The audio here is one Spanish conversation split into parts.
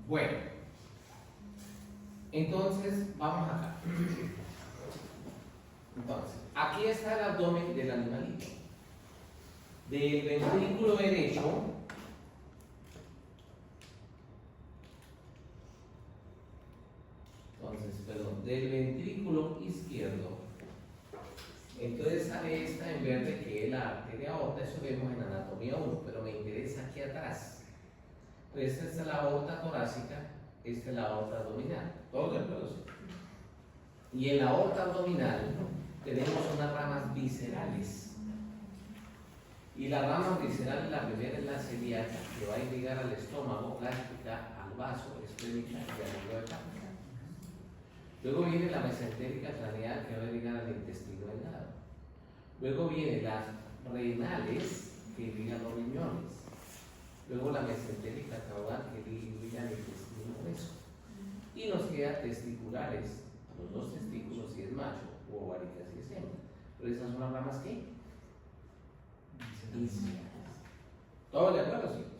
Bueno, entonces vamos acá. Entonces, aquí está el abdomen del animalito. Del ventrículo derecho del ventrículo izquierdo. Entonces sale esta en verde que es la arteria aorta, eso vemos en anatomía 1, pero me interesa aquí atrás. Entonces esta es la aorta torácica, esta es la aorta abdominal. ¿Todos de acuerdo? Y en la aorta abdominal tenemos unas ramas viscerales. Y las ramas viscerales, la primera es la celíaca, que va a irrigar al estómago, gástrica, al vaso, esplénica y al hígado de Páncreas. Luego viene la mesentérica craneal, que va a irrigar al intestino delgado. Luego vienen las renales, que irrigan los riñones. Luego la mesentérica caudal, que irriga el intestino grueso. Y nos quedan testiculares, los dos testículos si es macho, o ovárica si es hembra. Pero esas son las ramas que ¿todos de acuerdo, chicos?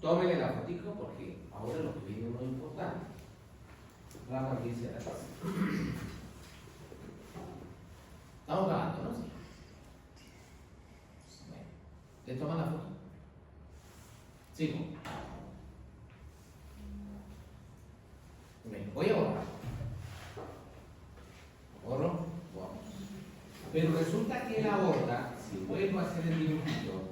Tómenle la fotico porque ahora lo que viene es muy importante. Ramas viscerales. Estamos grabando, ¿no? Sí. Bueno, ¿te toman la foto? Sigo. Bien, voy a borrar. Borro, vamos. Pero resulta que la aorta, si vuelvo a hacer el dibujito,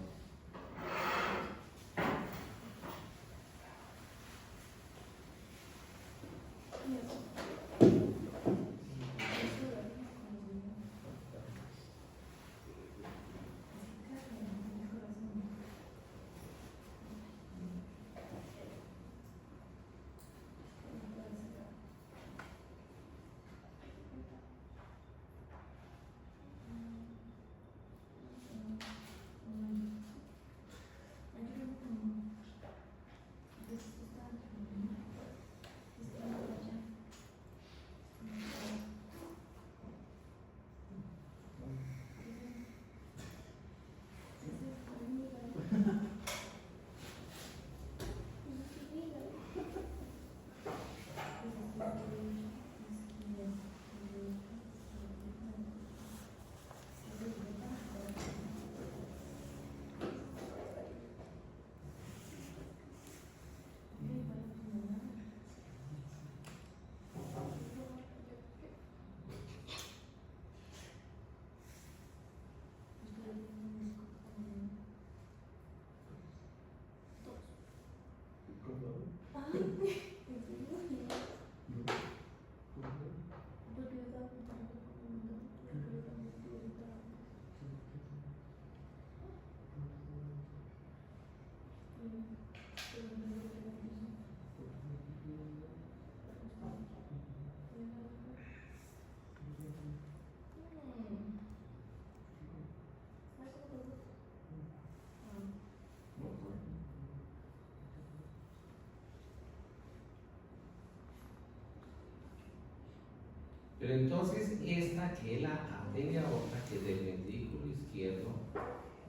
Pero entonces esta que es la arteria aorta, que del ventrículo izquierdo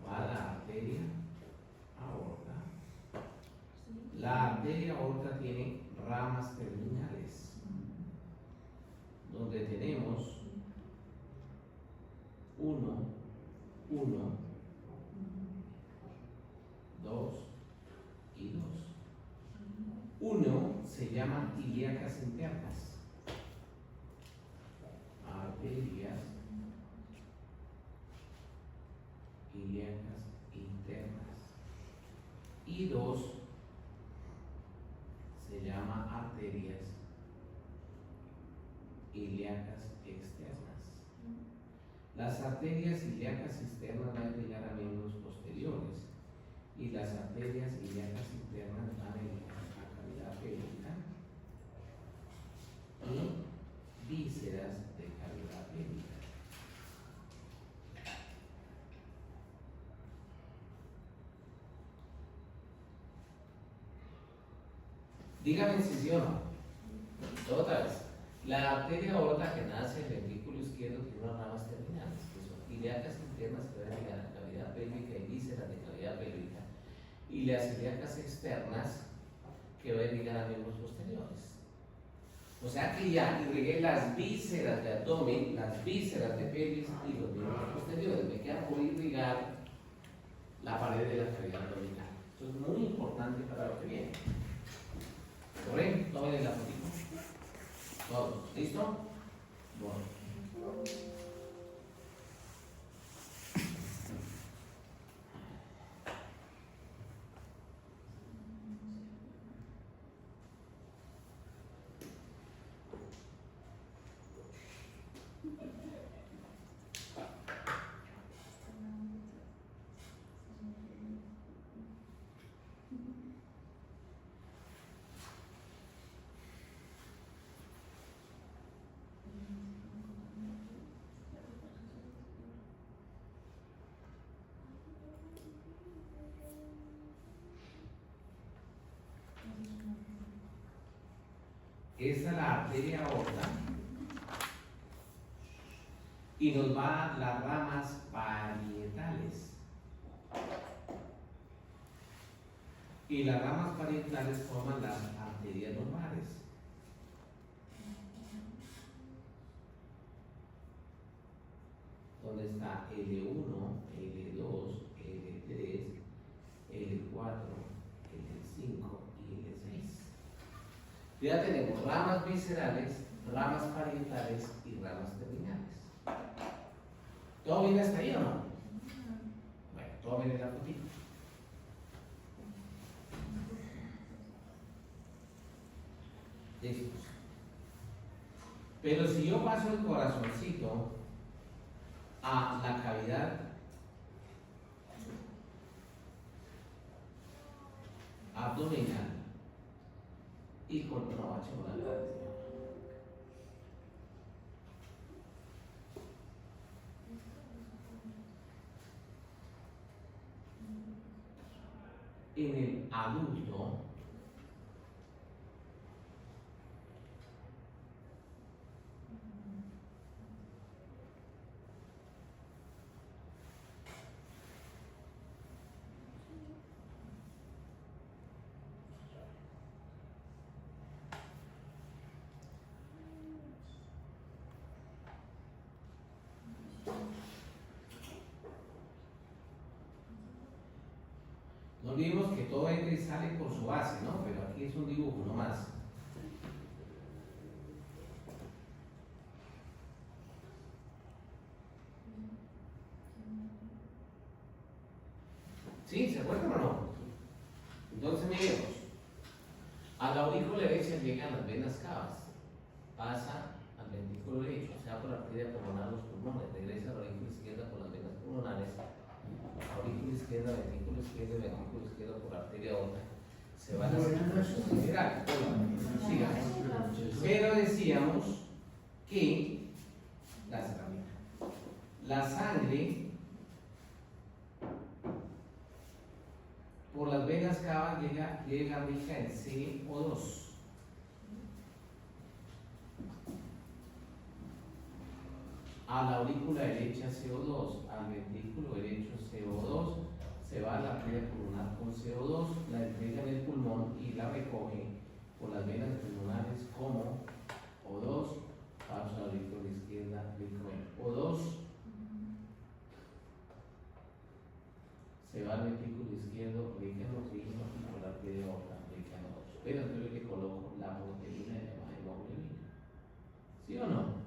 va a la arteria aorta. La arteria aorta tiene ramas terminales, donde tenemos 1, 2 y 2. 1 se llama ilíacas internas, arterias ilíacas internas, y 2 se llama arterias ilíacas externas. Las arterias ilíacas externas van a llegar a miembros posteriores y las arterias ilíacas internas van a llegar a cavidad pélvica y vísceras de cavidad pélvica. Dígame si sí o no. Otra vez. La arteria aorta que nace en el ventrículo izquierdo tiene unas ramas terminales, que son ilíacas internas que van a llegar a cavidad pélvica y vísceras de cavidad pélvica, y las ilíacas externas que van a llegar a miembros posteriores. O sea que ya irrigué las vísceras de abdomen, las vísceras de pelvis y los miembros posteriores. Me queda por irrigar la pared de la cavidad abdominal. Esto es muy importante para lo que viene. ¿Correcto? ¿Tomen en la fotito? ¿Todos? ¿Listo? Bueno. Esta es la arteria aorta y nos va las ramas parietales. Y las ramas parietales forman las arterias lumbares. Donde está L1, L2, L3, L4, L5 y L6. Ya tenemos ramas viscerales, ramas parietales y ramas terminales. ¿Todo viene hasta ahí o no? Bueno, todo viene en la fotito. Listos. Pero si yo paso el corazoncito a la cavidad abdominal y con no, echemos la cara, en el adulto no olvidemos que todo entra y sale por su base, ¿no? Pero aquí es un dibujo, no más. ¿Sí? ¿Se acuerdan o no? Entonces miremos. A la aurícula derecha llegan las venas cavas. Pasa al ventrículo derecho, o sea por la arteria pulmonar los pulmones. Regresa a la aurícula izquierda por las venas pulmonares. Aurícula izquierda, ventrículo izquierdo por la arteria aorta. Se van a hacer general. Sigamos. Pero decíamos que la sangre por las venas cavas llega rica en CO2. a la aurícula derecha CO2, al ventrículo derecho CO2, se va a la arteria pulmonar con CO2, la entrega en el pulmón y la recoge por las venas pulmonares como O2, pausa a la aurícula izquierda, O2, se va al ventrículo izquierdo, rica en oxígeno y por la arteria aorta, rica en O2. Pero entonces le coloco la proteína de la hemoglobina. ¿Sí o no?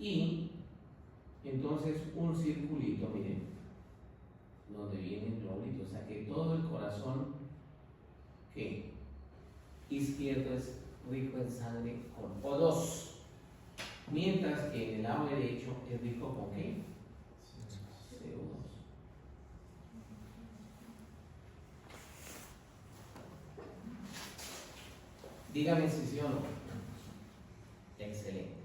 Y entonces un circulito, miren, donde viene el globulito, o sea que todo el corazón que izquierdo es rico en sangre con O2, mientras que en el lado derecho es rico con ¿qué? CO2. Dígame si sí o no. Excelente.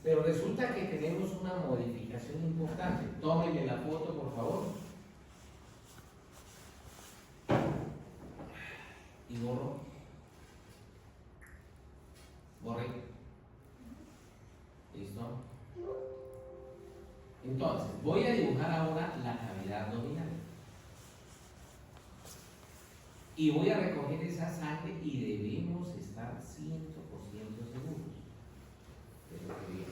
Pero resulta que tenemos una modificación importante. Tómenme la foto, por favor. Y borro. Borré. ¿Listo? Entonces, voy a dibujar ahora la cavidad abdominal. Y voy a recoger esa sangre y debemos estar 100% seguros de lo que viene.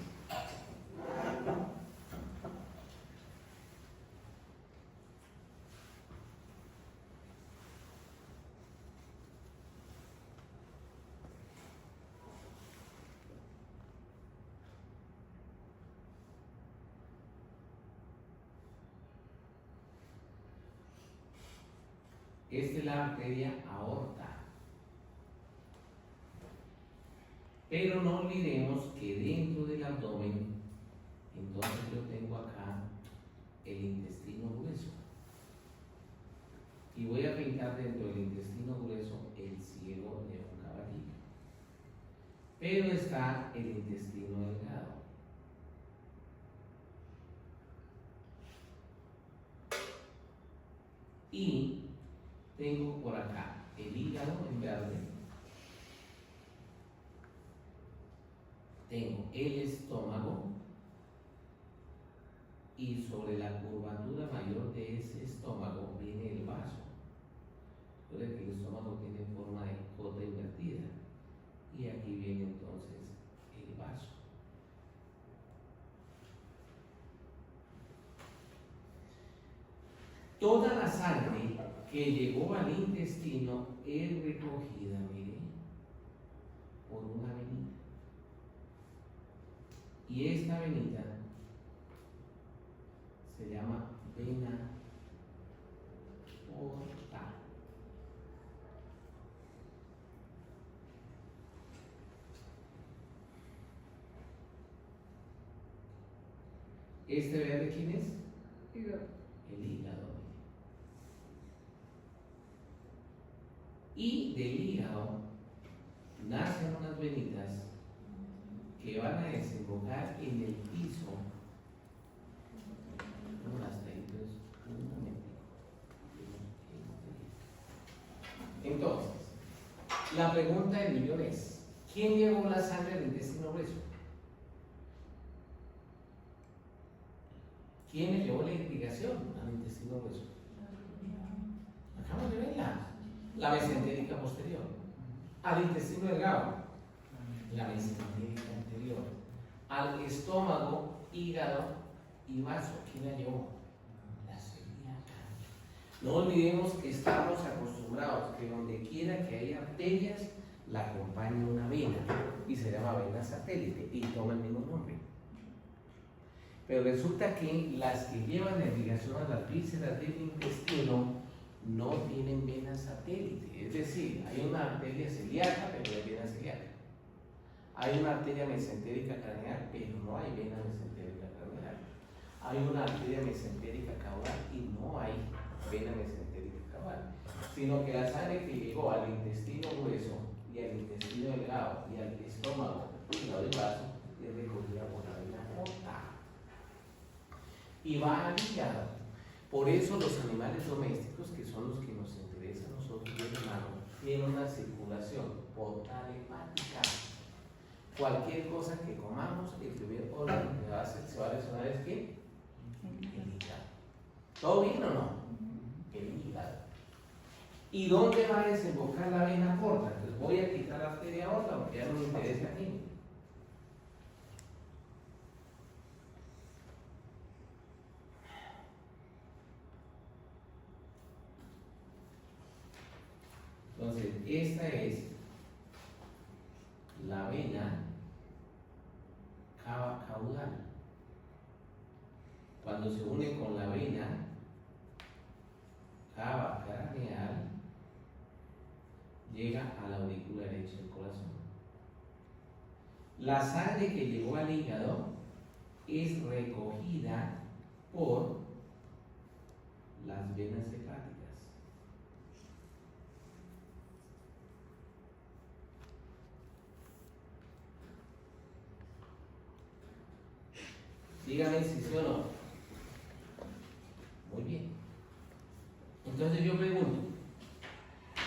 Esta es la arteria aorta. Pero no olvidemos que dentro del abdomen, entonces yo tengo acá el intestino grueso. Y voy a pintar dentro del intestino grueso el ciego de un caballito. Pero está el intestino delgado. Y tengo por acá el hígado en verde, tengo el estómago y sobre la curvatura mayor de ese estómago viene el vaso. Recuerden que el estómago tiene forma de J invertida y aquí viene entonces el vaso. Toda la sangre que llegó al intestino es recogida, mire, por una venita. Y esta venita se llama vena porta. ¿Este verde quién es? Hígado. El hígado. Y del hígado nacen unas venitas que van a desembocar en el piso. No, hasta ahí, pues, un momento. Entonces, la pregunta del millón es: ¿quién llevó la sangre al intestino grueso? ¿Quién le llevó la irrigación al intestino grueso? Acabamos de verla. La mesentérica posterior. Al intestino delgado, la mesentérica anterior. Al estómago, hígado y vaso. ¿Quién la llevó? La celíaca. No olvidemos que estamos acostumbrados que donde quiera que haya arterias, la acompaña una vena y se llama vena satélite y toma el mismo nombre. Pero resulta que las que llevan la irrigación a las vísceras del intestino no tienen vena satélite, es decir, hay una arteria celíaca, pero no hay vena celíaca. Hay una arteria mesentérica craneal, pero no hay vena mesentérica craneal. Hay una arteria mesentérica caudal y no hay vena mesentérica caudal. Sino que la sangre que llegó al intestino grueso y al intestino delgado y al estómago, hígado y vaso, es recogida por la vena porta. Y va al hígado. Por eso los animales domésticos, que son los que nos interesan a nosotros, los humanos, tienen una circulación portal hepática. Cualquier cosa que comamos, el primer órgano que se va a lesionar es ¿qué? El hígado. ¿Todo bien o no? El hígado. ¿Y dónde va a desembocar la vena porta? Entonces voy a quitar la arteria aorta porque ya no me interesa aquí. Entonces, esta es la vena cava caudal. Cuando se une con la vena cava craneal, llega a la aurícula derecha del corazón. La sangre que llegó al hígado es recogida por las venas hepáticas. Dígame si sí o no. Muy bien. Entonces yo pregunto,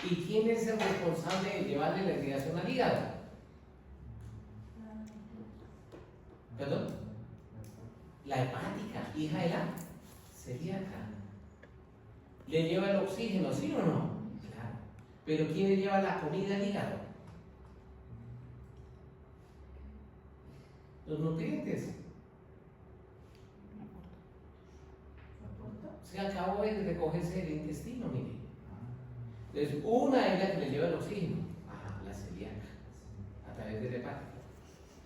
¿y quién es el responsable de llevarle la irrigación al hígado? ¿Perdón? La hepática, hija de la celíaca. ¿Le lleva el oxígeno, sí o no? Claro. ¿Pero quién le lleva la comida al hígado? Los nutrientes. Se acabó de recogerse del intestino, mire. Entonces, una es la que le lleva el oxígeno, la celíaca, a través del hepático.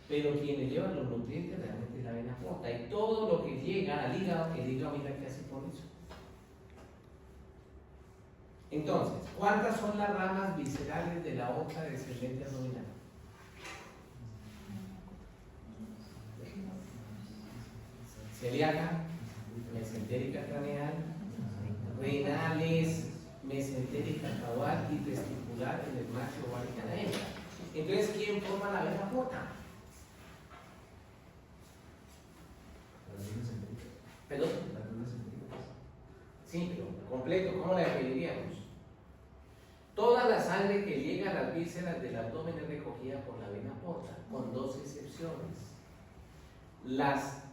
Pero quien le lleva los nutrientes realmente es la vena porta. Y todo lo que llega al hígado, el hígado mira qué hace por eso. Entonces, ¿cuántas son las ramas viscerales de la aorta descendente abdominal? Celíaca, mesentérica craneal, renales, mesentérica caudal y testicular en el macho ovario y en la hembra. Entonces, ¿quién forma la vena porta? ¿Perdón? Sí, pero completo, ¿cómo la definiríamos? Toda la sangre que llega a las vísceras del abdomen es recogida por la vena porta, con dos excepciones. Las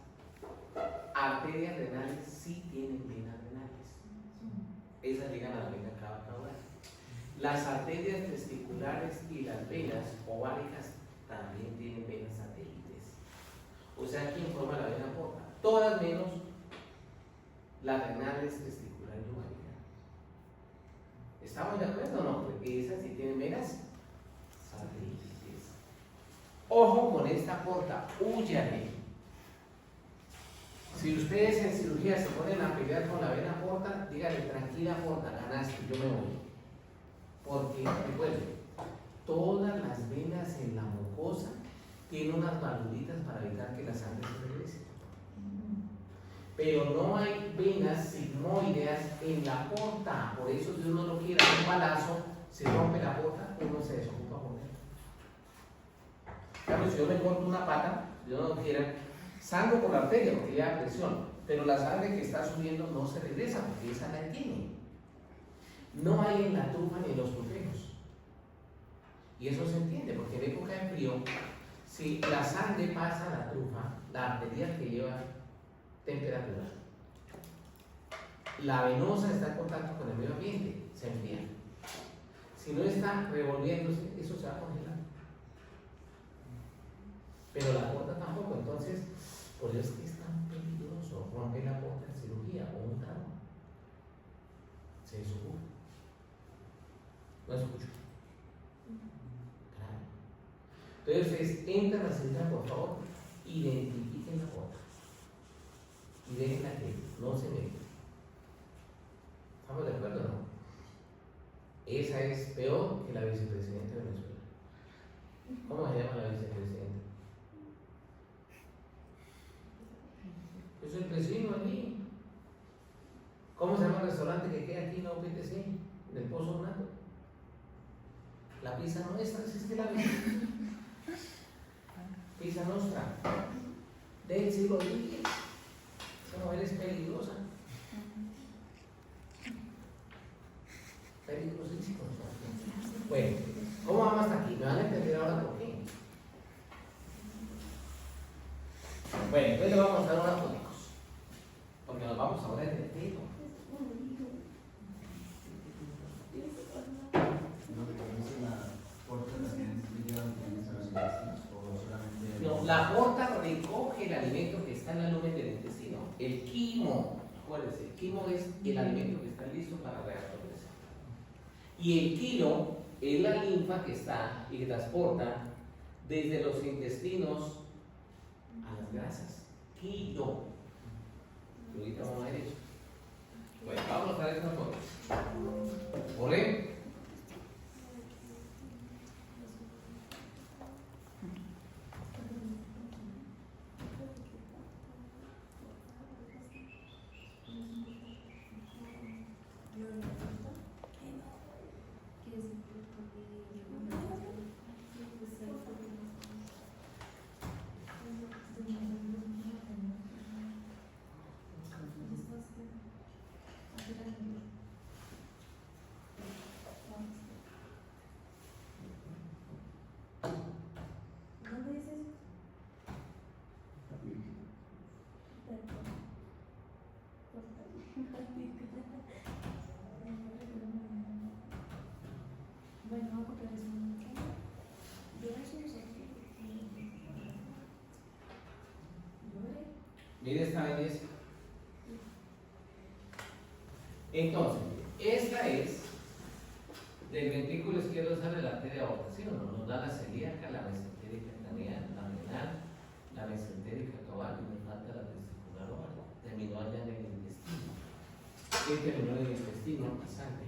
arterias renales sí tienen venas renales. Esas llegan a la vena cava caudal. Las arterias testiculares y las venas ováricas también tienen venas satélites. O sea, ¿quién forma la vena porta? Todas menos las renales, testiculares y ováricas. ¿Estamos de acuerdo o no? Porque esas sí tienen venas satélites. Ojo con esta porta, húyale. Si ustedes en cirugía se ponen a pelear con la vena porta, díganle, tranquila porta, ganaste, yo me voy. Porque, recuerden, todas las venas en la mucosa tienen unas valvulitas para evitar que la sangre se regrese. Pero no hay venas sigmoideas en la porta. Por eso, si uno no quiere un balazo, se rompe la porta, uno se desocupa con él. Claro, si yo me corto una pata, yo no quiero. Sangro por la arteria porque ya da presión, pero la sangre que está subiendo no se regresa porque esa la tiene. No hay en la trufa ni en los tufejos. Y eso se entiende porque en época de frío, si la sangre pasa a la trufa, la arterial que lleva temperatura, la venosa está en contacto con el medio ambiente, se enfría. Si no está revolviéndose, eso se va a congelar. Pero la porta tampoco, entonces, por eso es que es tan peligroso romper la porta en cirugía o un trauma. Se desocupa. No escucho. Claro. Entonces, entran a la cirugía, por favor, identifiquen la porta. Y déjenla que no se meta. ¿Estamos de acuerdo o no? Esa es peor que la vicepresidenta de Venezuela. ¿Cómo se llama la vicepresidenta? Yo soy el vecino allí. ¿Cómo se llama el restaurante que queda aquí en la UPTC? Del Pozo Blanco. La pizza nuestra, ¿sí es que la ves? Pizza nuestra. Del siglo X. Esa mujer es peligrosa. Peligrosísimo. Bueno, ¿cómo vamos hasta aquí? Bueno, entonces le vamos a mostrar unas fotos, porque nos vamos ahora en el tema. No, la porta recoge el alimento que está en el lumen del intestino. El quimo, acuérdense, el quimo es el alimento que está listo para reabsorberse. Y el quilo es la linfa que está y que transporta desde los intestinos a las grasas. Quilo. Y ahorita vamos a ver eso. Bueno, vamos a ver estas fotos. ¿Por Mire esta belleza. Entonces, esta es del ventrículo izquierdo, sale la arteria aorta, ¿sí o no? Nos da la celíaca, la mesentérica craneal, la renal, la mesentérica cabal y nos falta la testicular oval. Terminó allá en el intestino. ¿Qué terminó en el intestino? La sangre.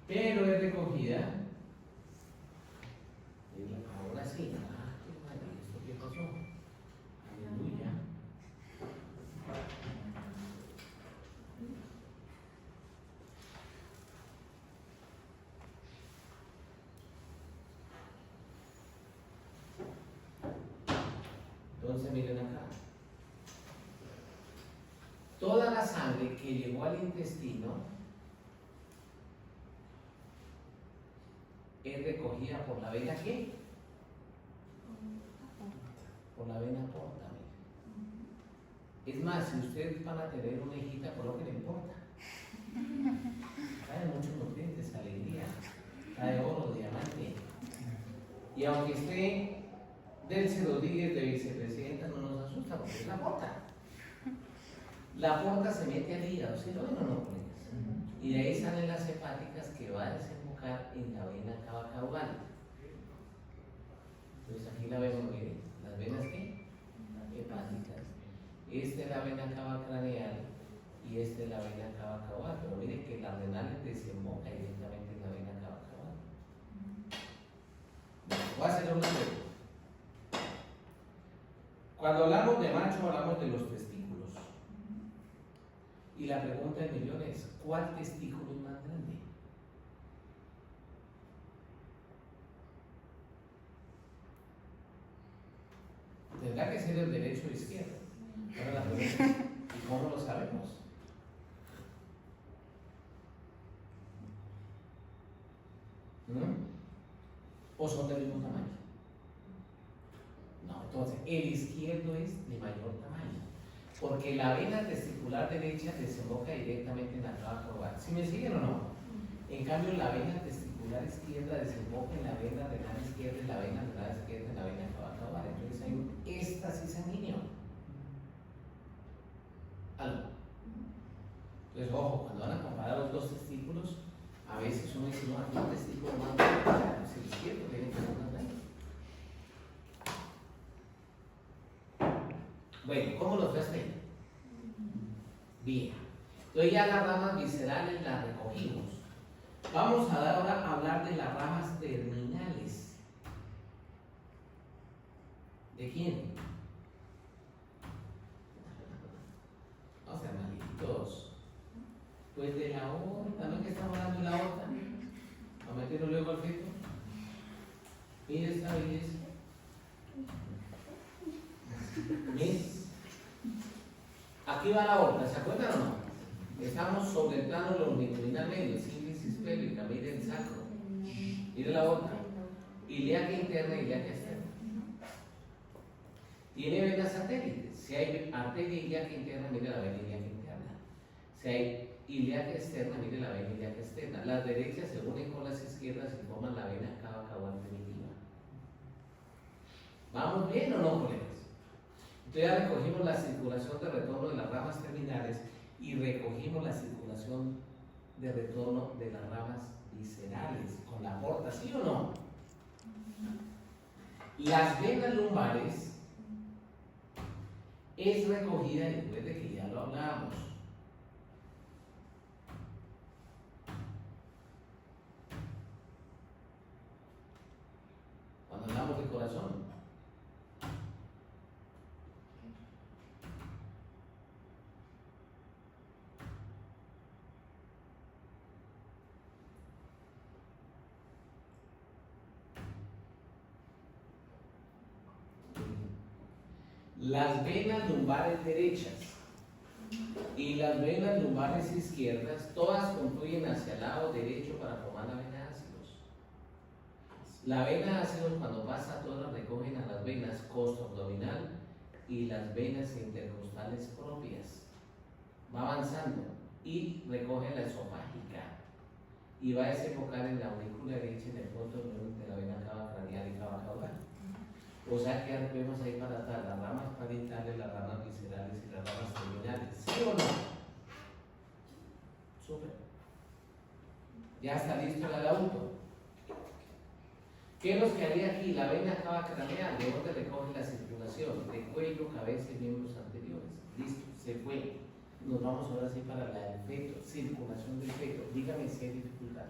Pero es recogida. Ahora sí. Ah, qué madre, ¿esto qué pasó? Aleluya. Entonces miren acá. Toda la sangre que llegó al intestino es recogida por la vena ¿qué? Por la vena porta. Es más, si ustedes van a tener una hijita, por lo que le importa. Trae muchos nutrientes, alegría, trae oro, diamante. Y aunque esté Delcy Rodríguez de vicepresidenta, no nos asusta porque es la porta. La porta se mete al hígado, ¿sí lo ven o no? Y de ahí salen las hepáticas que va a desembocar en la vena cava caudal. Entonces aquí la vemos, miren, las venas ¿qué? Hepáticas. Esta es la vena cava craneal y esta es la vena cava caudal. Pero miren que la renal desemboca directamente en la vena cava caudal. Voy a hacer una pregunta. Cuando hablamos de macho, hablamos de los testículos. Y la pregunta del millón es: ¿cuál testículo es más grande? Tendrá que ser el derecho o izquierdo. Ahora la pregunta es: ¿y cómo lo sabemos? ¿O son del mismo tamaño? No, entonces el izquierdo es de mayor tamaño, porque la vena testicular derecha desemboca directamente en la cava caudal. ¿Sí me siguen o no? En cambio, la vena testicular izquierda desemboca en la vena renal izquierda, en la vena renal izquierda, en la vena cava caudal. Entonces hay un éxtasis sanguíneo. ¿Algo? Entonces, ojo, cuando van a comparar los dos testículos, a veces uno dice: no, aquí el testículo más grande es el izquierdo, tiene que ser más grande. Bueno, ¿cómo nos fue hasta ahí? Bien. Entonces ya las ramas viscerales las recogimos. Vamos a ahora a hablar de las ramas terminales. ¿De quién? Vamos a ser malitos. Pues de la aorta, ¿no? Que estamos hablando de la aorta. Vamos a meterlo luego al feto. Mira esta belleza. ¿Ves? Aquí va la aorta, ¿se acuerdan o no? Estamos sobre el plano longitudinal medio, sínfisis pélvica, mire el sacro, mire la aorta, ilíaca interna y ilíaca externa. Tiene venas satélites. Si hay arteria ilíaca interna, mire la vena ilíaca interna. Si hay ilíaca externa, mire la vena ilíaca externa. Las derechas se unen con las izquierdas y forman la vena cava caudal primitiva. ¿Vamos bien o no, colegas? Entonces ya recogimos la circulación de retorno de las ramas terminales y recogimos la circulación de retorno de las ramas viscerales con la porta, ¿sí o no? Las venas lumbares es recogida, y recuerde que ya lo hablábamos, cuando hablamos de corazón. Las venas lumbares derechas y las venas lumbares izquierdas, todas confluyen hacia el lado derecho para formar la vena ácidos. La vena ácidos, cuando pasa, todas recogen a las venas costo-abdominal y las venas intercostales propias. Va avanzando y recoge la esofágica y va a desembocar en la aurícula derecha en el punto de la vena cava craneal y cava caudal. O sea que vemos ahí para atrás las ramas parietales, las ramas viscerales y las ramas terminales. ¿Sí o no? Súper. Ya está listo el adulto. ¿Qué nos quedaría aquí? La vena cava craneal, de donde recoge la circulación de cuello, cabeza y miembros anteriores. Listo, se fue. Nos vamos ahora sí para la del feto, circulación del feto. Dígame si hay dificultad.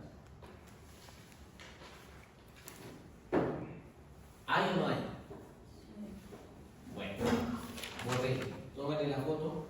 ¿Hay o no hay? Bueno, borré. Tómale la foto.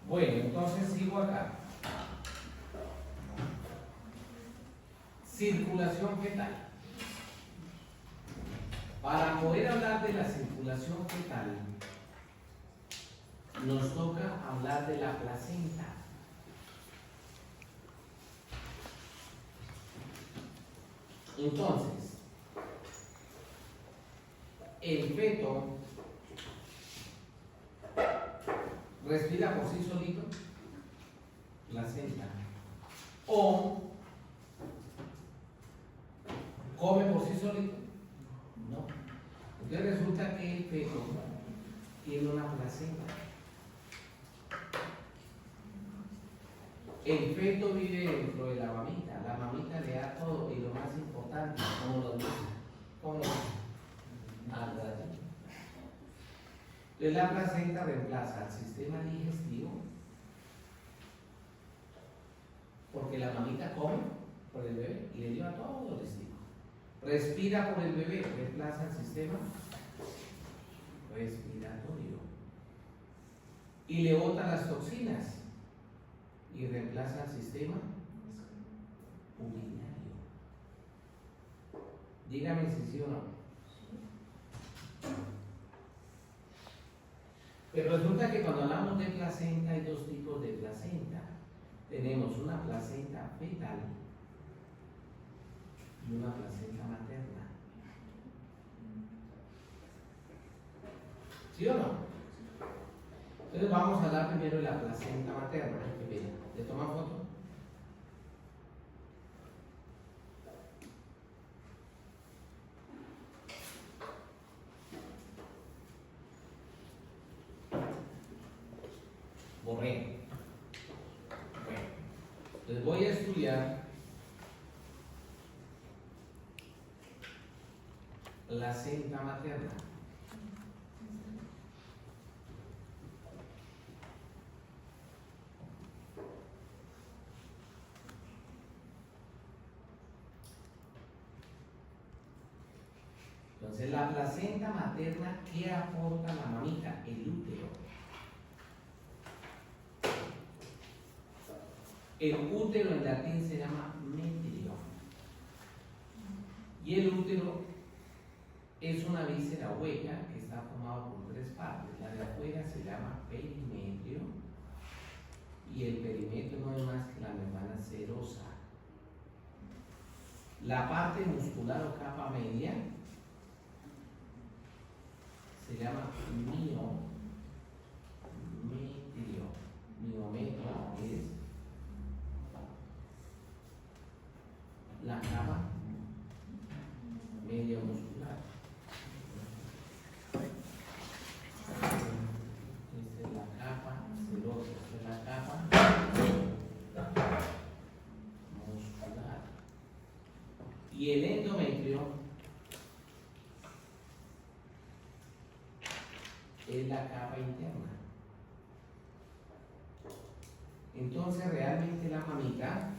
Bueno, entonces sigo acá. Circulación fetal. Para poder hablar de la circulación fetal, nos toca hablar de la placenta. Entonces, el feto respira por sí solito, placenta, o come por sí solito, no. Entonces resulta que el feto tiene una placenta. El feto vive dentro de la mamita. La mamita le da todo y lo más importante, como lo dice, como entonces la placenta reemplaza al sistema digestivo porque la mamita come por el bebé y le lleva todo el destino. Respira por el bebé, reemplaza el sistema respiratorio y le bota las toxinas y reemplaza el sistema urinario. Dígame si sí o no. Pero resulta que cuando hablamos de placenta hay dos tipos de placenta. Tenemos una placenta fetal y una placenta materna. ¿Sí o no? Entonces vamos a hablar primero de la placenta materna. ¿Le toman foto? Borré. Bueno, les voy a estudiar placenta materna. La placenta materna, ¿qué aporta la mamita? El útero. El útero en latín se llama metrio. Y el útero es una víscera hueca que está formada por tres partes. La de afuera se llama perimetrio y el perimetrio no es más que la membrana serosa. La parte muscular o capa media se llama miometrio. Miometrio es la capa media muscular. Esta es la capa serosa, esta es la capa muscular. Y el endometrio es la capa interna. Entonces realmente la mamita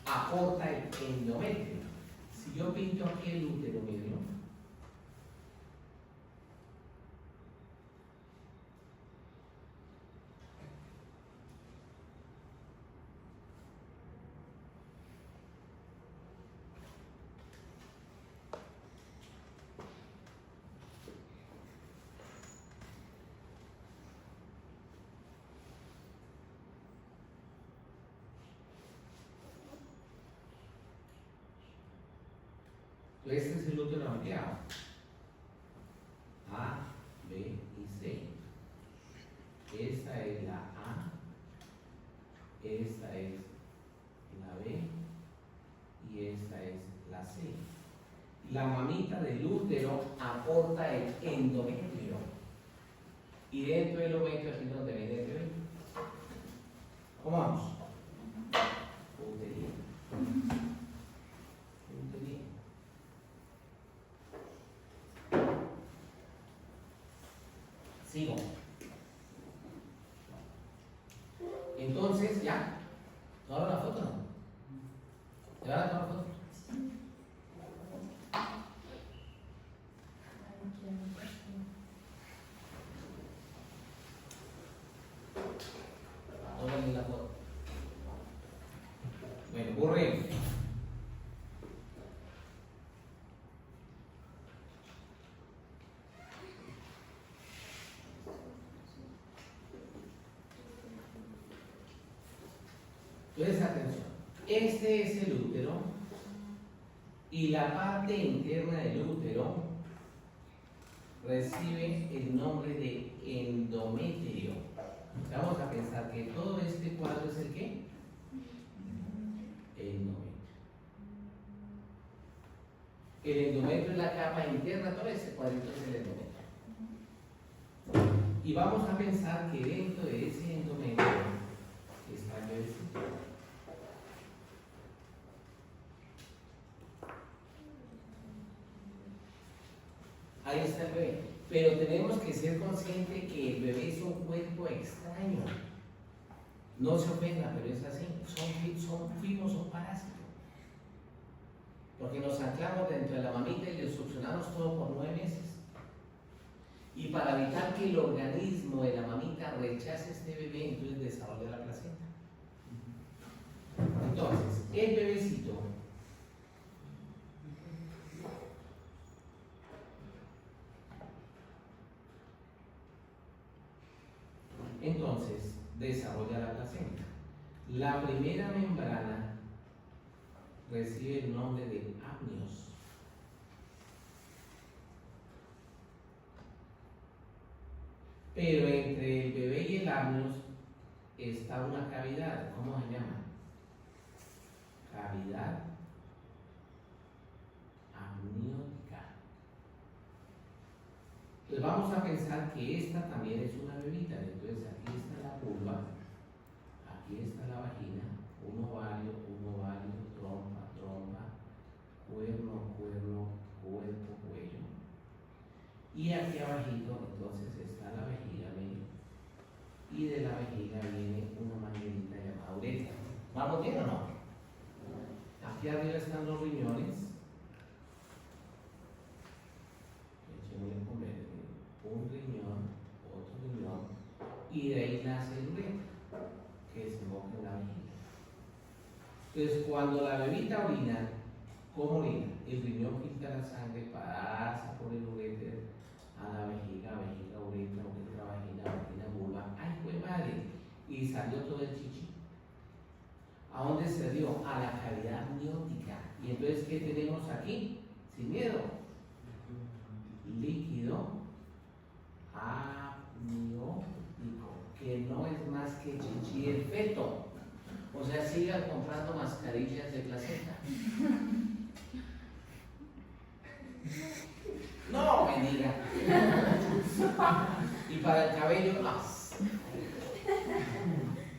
aporta el endometrio. Si yo pinto aquí el útero medio, este es el útero ampliado. A, B y C. Esta es la A, esta es la B y esta es la C. La mamita del útero aporta el endometrio. Y dentro del endometrio aquí donde viene el bebé. ¿Cómo vamos? Uterino. Uterino. Sigo. Entonces, ya. ¿Tomaron la foto o no? ¿Te van a tomar la foto? Tómale la foto. Bueno, corre. Entonces, atención. Este es el útero y la parte interna del útero recibe el nombre de endometrio. Vamos a pensar que todo este cuadro es el ¿qué? Endometrio. El endometrio es la capa interna, todo este cuadrito es el endometrio. Y vamos a pensar que dentro de ese endometrio está el bebecito. Ahí está el bebé. Pero tenemos que ser conscientes que el bebé es un cuerpo extraño. No se ofenda, pero es así. Fuimos un parásito. Porque nos anclamos dentro de la mamita y le succionamos todo por 9 meses. Y para evitar que el organismo de la mamita rechace este bebé, entonces desarrolla la placenta. Entonces, el bebecito desarrolla la placenta. La primera membrana recibe el nombre de amnios. Pero entre el bebé y el amnios está una cavidad. ¿Cómo se llama? Cavidad amniótica. Entonces vamos a pensar que esta también es una bebita. Entonces aquí está la vulva, aquí está la vagina, un ovario, trompa, cuerno, cuerpo, cuello. Y aquí abajito entonces está la vejiga, ¿ven? Y de la vejiga viene una manguerita llamada uretra. ¿Vamos bien o no? Aquí arriba están los riñones. y de ahí nace el uretra, que desemboca en la vejiga. Entonces, cuando la bebita orina, ¿cómo orina? El riñón filtra la sangre, pasa por el uretra a la vejiga, uretra, vagina, vulva. ¡Ay, fue madre! Y salió todo el chichi. ¿A dónde se dio? A la cavidad amniótica. Y entonces, ¿qué tenemos aquí? Sin miedo. Líquido amniótico, que no es más que chichi del feto. O sea, sigan comprando mascarillas de placenta. No me diga. Y para el cabello más.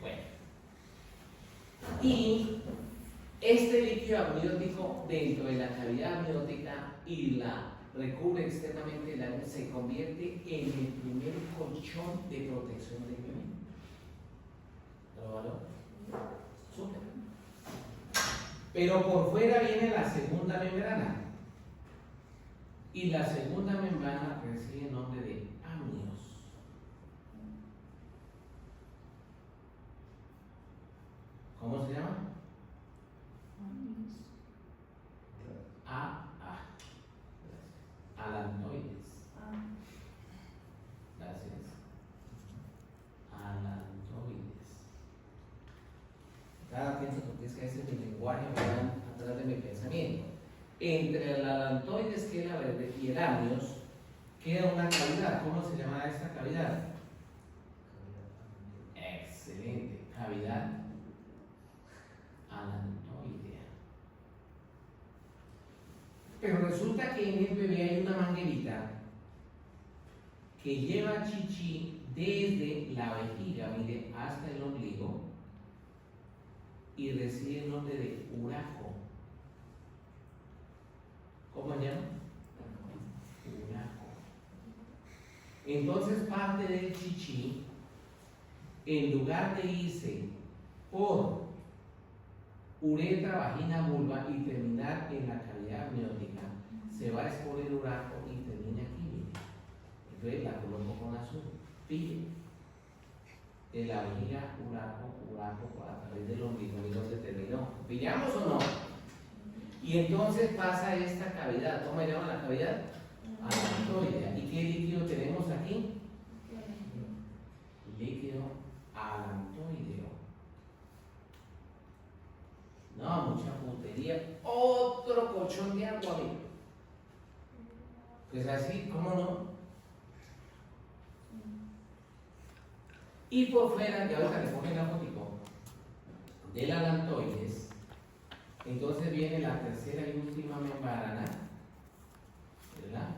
Bueno. Y este líquido amniótico dentro de la cavidad amniótica y la recubre externamente el área se convierte en el primer colchón de protección del bebé. ¿Lo valoro? Súper. Pero por fuera viene la segunda membrana. Y la segunda membrana recibe el nombre de amnios. ¿Cómo se llama? Alantoides. Gracias. Alantoides. Cada atento porque es que ese es mi lenguaje, me van atrás de mi pensamiento. Entre el alantoides, que es la verde, y el amnios, queda una cavidad. ¿Cómo se llama esta cavidad? Excelente. Cavidad alantoidea. Pero resulta que en el bebé hay una manguerita que lleva chichi desde la vejiga, mire, hasta el ombligo y recibe el nombre de uraco. ¿Cómo se llama? Uraco. Entonces parte del chichi, en lugar de irse por uretra, vagina, vulva y terminar en la cavidad amniótica, se va a por el uraco y termina aquí, mire. Entonces la coloco con azul. Pille. De la vejiga, uraco, a través del ombligo, y no se terminó. ¿Pillamos o no? Y entonces pasa esta cavidad. ¿Cómo se llama la cavidad? Alantoidea. ¿Y qué líquido tenemos aquí? Líquido alantoideo. No, mucha putería. Otro colchón de agua, amigo. Pues así, ¿cómo no? Y por fuera, que ahorita le ponen la fotico del alantoides, entonces viene la tercera y última membrana, ¿verdad?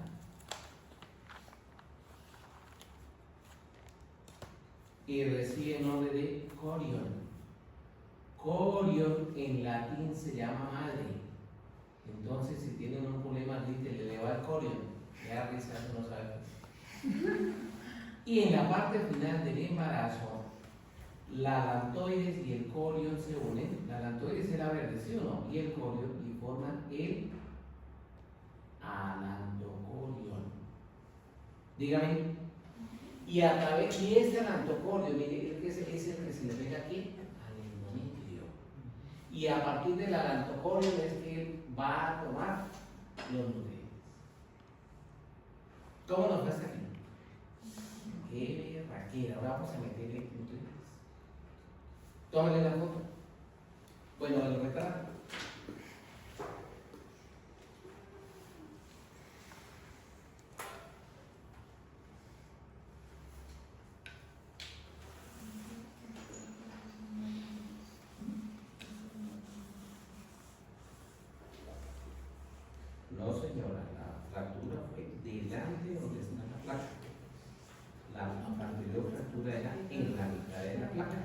Y recibe el nombre de corion. Corion en latín se llama madre. Entonces, si tienen un problema, le va el corion. Ya risa, no sabe. Y en la parte final del embarazo, la alantoides y el corion se unen. La alantoides es la verde, ¿sí o no? Y el corion y forman el alantocorion. Dígame. Y a través de este alantocorion, mire, es el que se le pega aquí al endometrio. Y a partir del alantocorion es que él va a tomar los nutrientes. ¿Cómo nos pasa aquí? Qué raquera, ahora vamos a meterle nutrientes. Tómale la foto. Bueno, el retrato. No, señora, la fractura fue delante donde está la placa. La anterior fractura era en la mitad de la placa.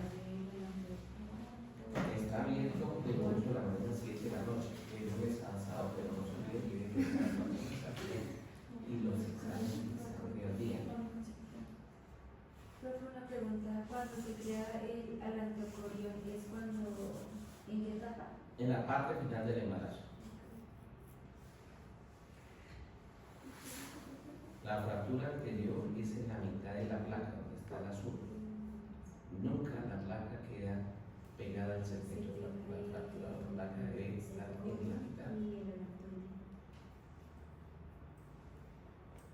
Está abierto de 8 de la mañana a 7 de la noche. El lunes a sábado, pero no se olvide que viene el sábado y los exámenes del día. Profe, una pregunta. ¿Cuándo se crea el alantocorion? ¿Es cuando, en qué etapa? En la parte final del embarazo. La fractura anterior es en la mitad de la placa, donde está el azul. nunca la placa queda pegada al segmento. La placa debe estar en la mitad.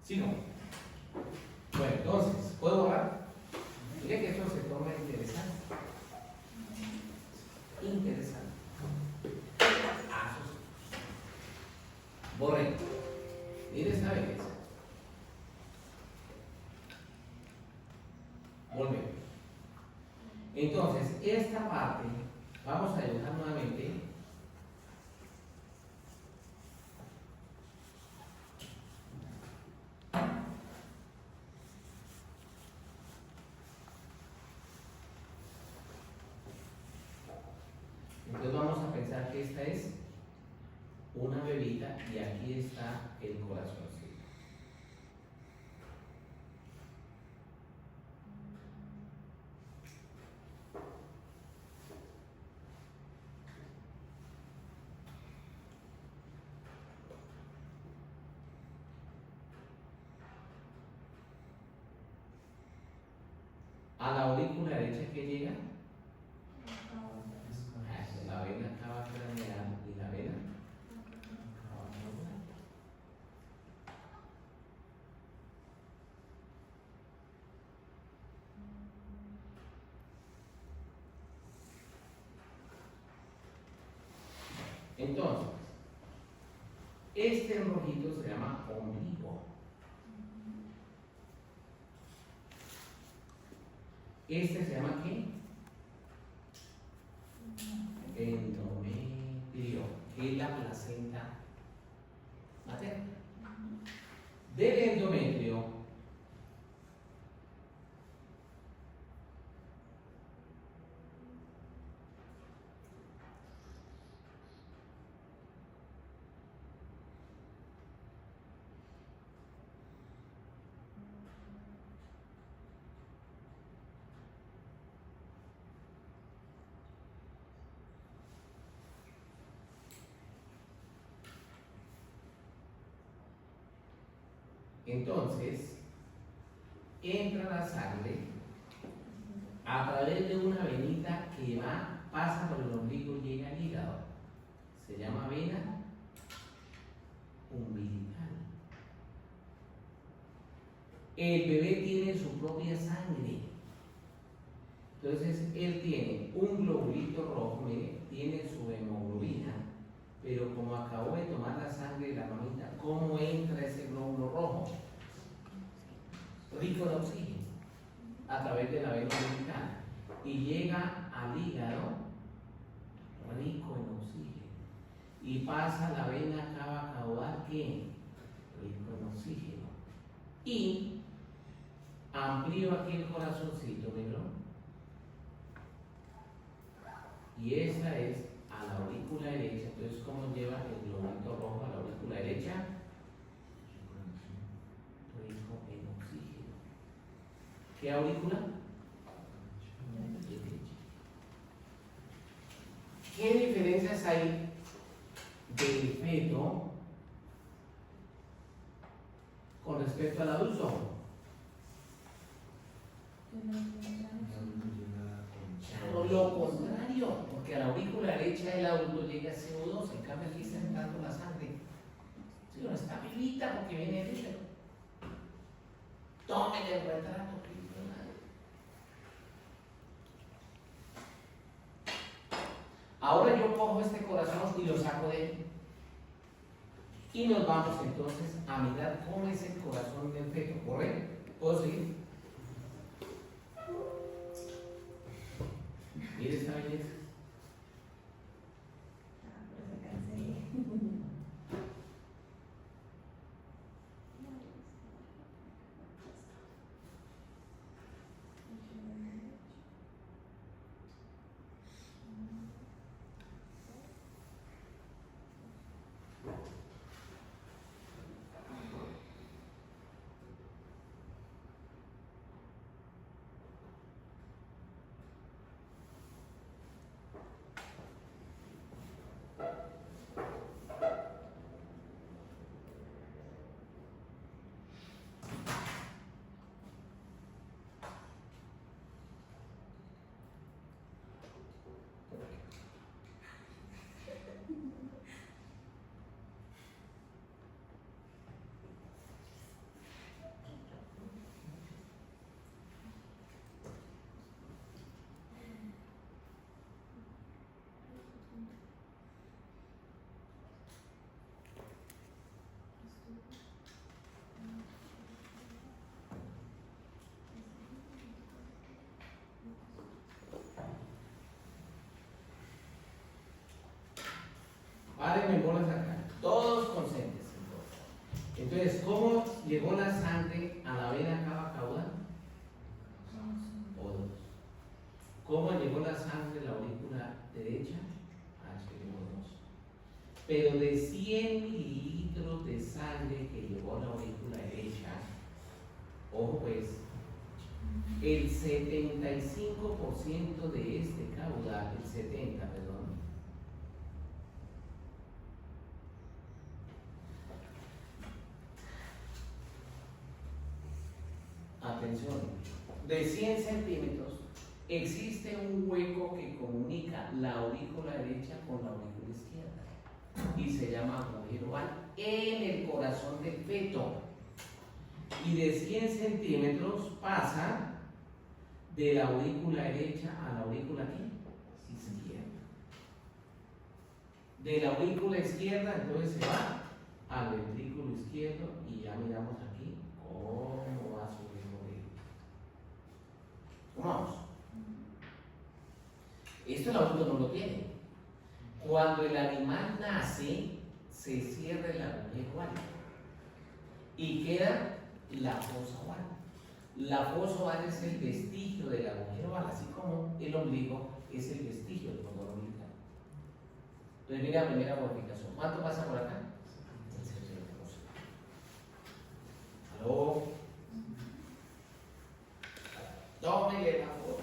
¿Sigo? Bueno, entonces, ¿puedo borrar? Mira que esto se torna interesante. Interesante. Ah, borré. Mire esta belleza. Volvemos. Entonces, esta parte vamos a dibujar nuevamente. Entonces vamos a pensar que esta es una bebida y aquí está el corazoncito. A la aurícula derecha que llega, la vena cava craneal y la vena cava caudal. Entonces, este rojito se llama ombligo. Este se llama ¿qué? Endometrio, que es la placenta materna. Del endometrio entonces entra la sangre a través de una venita que pasa por el ombligo y llega al hígado. Se llama vena umbilical. El bebé tiene su propia sangre. Entonces él tiene un globulito rojo, mire, tiene su hemoglobina, pero como acabó de tomar la sangre de la mamita, ¿cómo entra ese glóbulo rojo? Rico de oxígeno, a través de la vena umbilical, y llega al hígado rico en oxígeno, y pasa la vena cava caudal, ¿qué? Rico en oxígeno, y amplío aquí el corazoncito, ¿no? Y esa es a la aurícula derecha. Entonces, ¿cómo lleva el globito rojo a la aurícula derecha? Rico en oxígeno. ¿Qué aurícula? Derecha. ¿Qué diferencias hay del feto con respecto al adulto? Lo contrario, porque a la aurícula derecha el adulto llega a CO2, en cambio aquí está entrando la sangre. Sí, no está vivita porque viene del útero. Tomen el retrato, ahora yo cojo este corazón y lo saco de él. Y nos vamos entonces a mirar cómo es el corazón del feto. ¿Correcto? ¿Puedo seguir? Mire esta belleza. Párenme bolas acá. Todos conscientes. Entonces, ¿cómo llegó la sangre a la vena cava caudal? O dos. ¿Cómo llegó la sangre a la aurícula derecha? HO2. Pero de 100 mililitros de sangre que llegó a la aurícula derecha, ojo pues, el 75% de este caudal, el 70, perdón, atención, de 100 centímetros existe un hueco que comunica la aurícula derecha con la aurícula izquierda y se llama agujero oval en el corazón del feto. Y de 100 centímetros pasa de la aurícula derecha a la aurícula ¿qué? Izquierda. De la aurícula izquierda entonces se va al ventrículo izquierdo y ya miramos aquí cómo va su recorrido. ¿Cómo vamos? Esto el adulto no lo tiene. Cuando el animal nace, se cierra el agujero oval y queda la fosa oval. La fosa oval es el vestigio del agujero oval, así como el ombligo es el vestigio del cordón umbilical. Entonces, mira la primera modificación. ¿Cuánto pasa por acá? ¿Aló? Tómele la foto.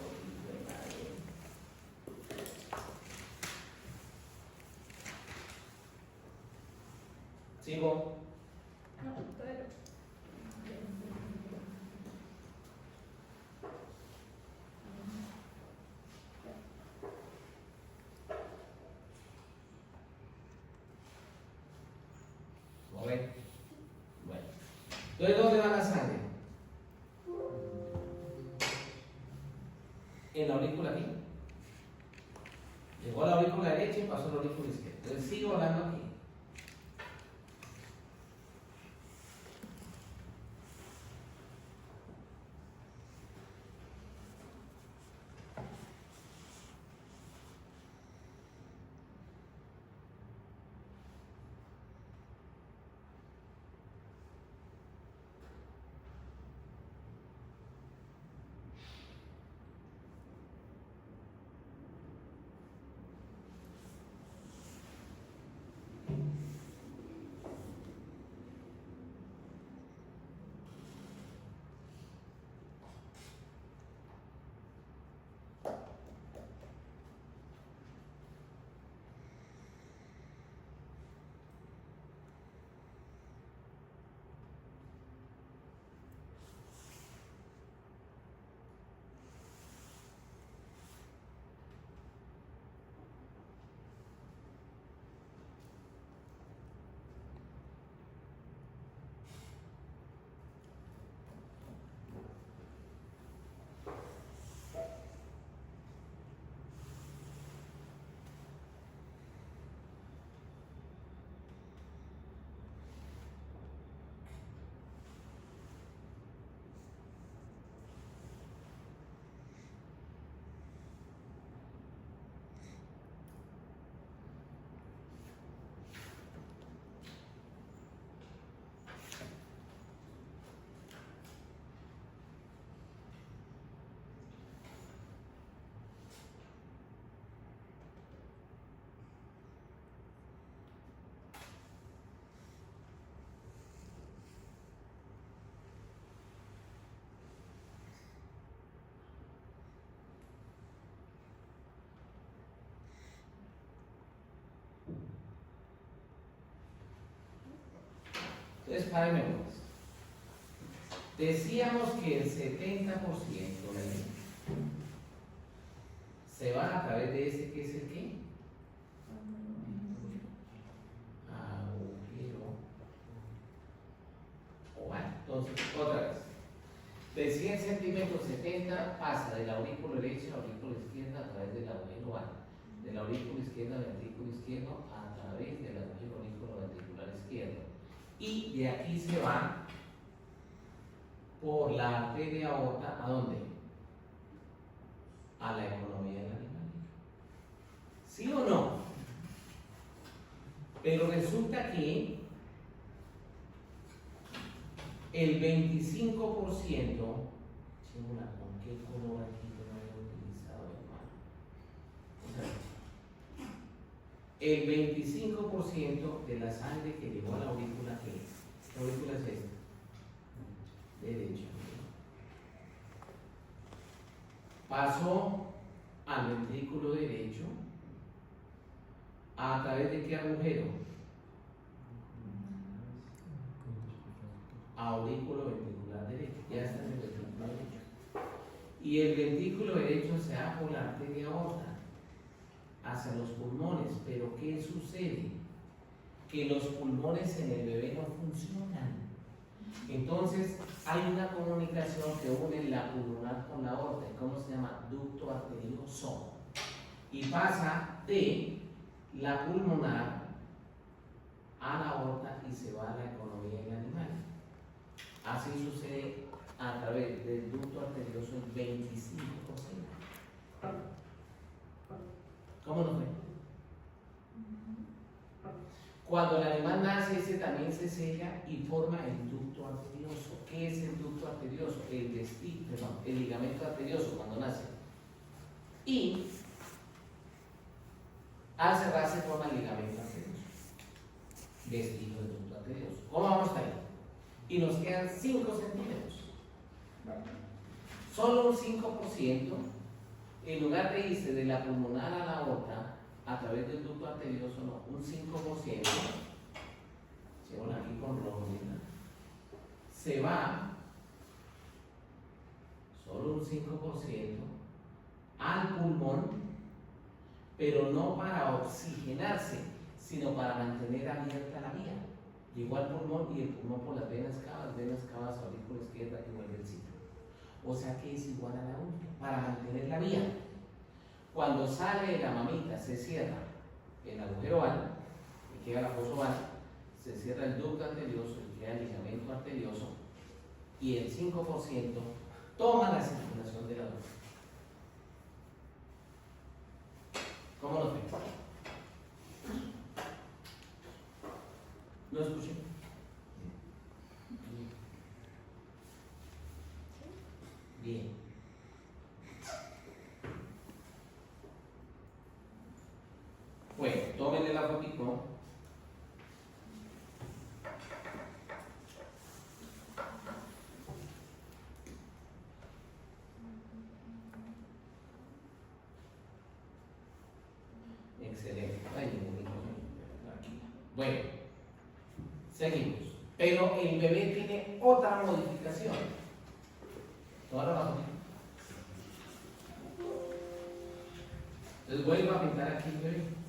¿Sigo? ¿Correcto? Bueno. Entonces, ¿dónde va la sangre? En la aurícula aquí. Llegó a la aurícula derecha y pasó a la aurícula izquierda. Entonces, sigo hablando aquí. Entonces, párenme bolas. Decíamos que el 70% se va a través de ese que es el qué? Agujero oval. Entonces, otra vez. De 100 centímetros, 70 pasa de la aurícula derecha a la aurícula izquierda a través del agujero oval. De la aurícula izquierda al ventrículo izquierdo a través del agujero auriculoventricular izquierdo. Y de aquí se va por la arteria aorta, ¿a dónde? A la economía del animal. ¿Sí o no? Pero resulta que el 25%, chingona, ¿con qué color aquí que no había utilizado, hermano? El 25% de la sangre que llegó a la aurícula, ¿qué es? ¿Qué aurícula es esta? Derecha. Pasó al ventrículo derecho. ¿A través de qué agujero? Aurículo ventricular derecho. Ya está en el ventrículo derecho. Y el ventrículo derecho se va por la arteria aorta hacia los pulmones. Pero ¿qué sucede? Que los pulmones en el bebé no funcionan. Entonces hay una comunicación que une la pulmonar con la aorta. ¿Cómo se llama? Ducto arterioso. Y pasa de la pulmonar a la aorta y se va a la economía del animal. Así sucede a través del ducto arterioso el 25%. ¿Cómo lo ven? Cuando el animal nace, ese también se sella y forma el ducto arterioso. ¿Qué es el ducto arterioso? El ligamento arterioso cuando nace. Y al cerrarse forma el ligamento arterioso. Vestido del ducto arterioso. ¿Cómo vamos hasta ahí? Y nos quedan 5 centímetros. Solo un 5%, en lugar de irse de la pulmonar a la aorta, a través del ducto arterioso, no, un 5%, llevo aquí con rojo, ¿verdad? Se va, solo un 5%, al pulmón, pero no para oxigenarse, sino para mantener abierta la vía. Llegó al pulmón y el pulmón por las venas cavas, aurícula izquierda y vuelve el ciclo. O sea que es igual a la última, para mantener la vía. Cuando sale la mamita, se cierra el agujero al y queda la fosa oval, se cierra el ducto arterioso y queda el ligamento arterioso, y el 5% toma la circulación de la aorta. ¿Cómo lo ven? ¿Lo escuché? Bien. Bueno, tómenle la fotico. Excelente. Ay, aquí. Bueno, seguimos. Pero el bebé tiene otra modificación. Ahora la fotico. Entonces vuelvo a pintar aquí el bebé.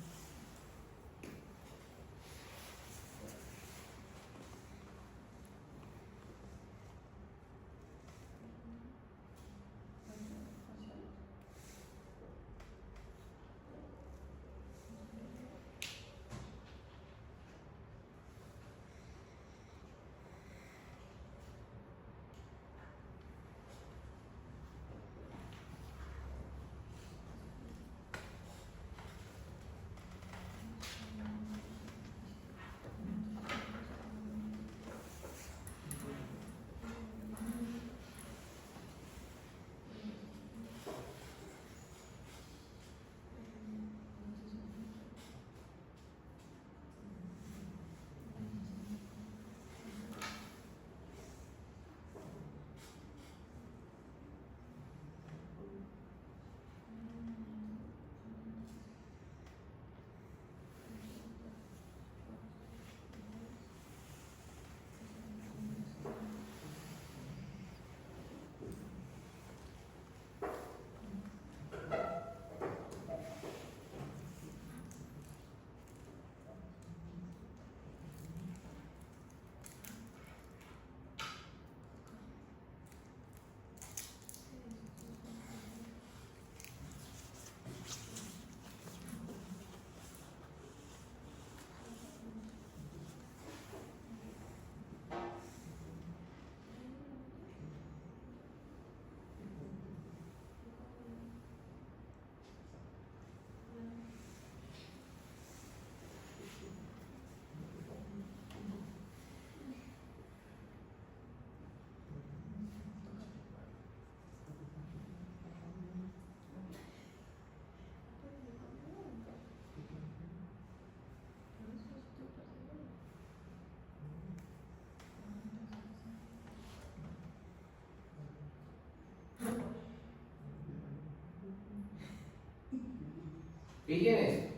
Pillen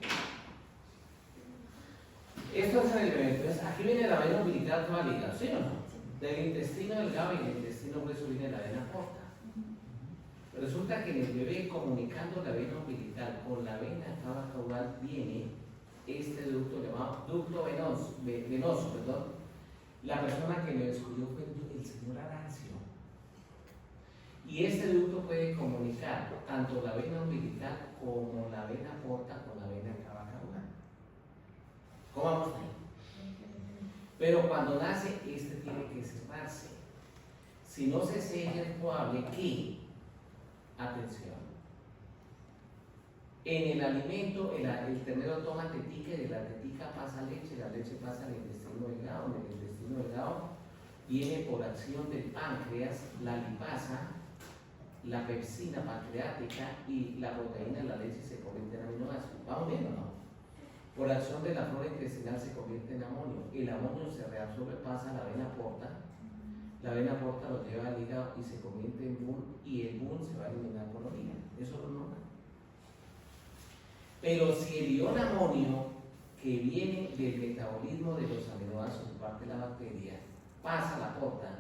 esto es el evento. Entonces, aquí viene la vena umbilical toda ligada, ¿sí o no? Del intestino delgado y el intestino grueso viene la vena porta. Resulta que en el bebé, comunicando la vena umbilical con la vena cava caudal, viene este ducto llamado ducto venoso, perdón. La persona que lo descubrió fue el señor Arancio. Y este ducto puede comunicar tanto la vena umbilical como la vena porta con la vena cava caudal. ¿Cómo vamos ahí? Pero cuando nace, este tiene que cerrarse. Si no se sella, es probable que, atención, en el alimento, el ternero toma tetica y de la tetica pasa leche, la leche pasa al intestino delgado, en el intestino delgado viene por acción del páncreas, la lipasa, la pepsina pancreática y la proteína de la leche se convierte en aminoácidos. ¿Vamos bien o no? Por acción de la flora intestinal se convierte en amonio. El amonio se reabsorbe, pasa a la vena porta. La vena porta lo lleva al hígado y se convierte en BUN, y el BUN se va a eliminar por orina. Eso es lo normal. Pero si el ion amonio que viene del metabolismo de los aminoácidos por parte de la bacteria pasa a la porta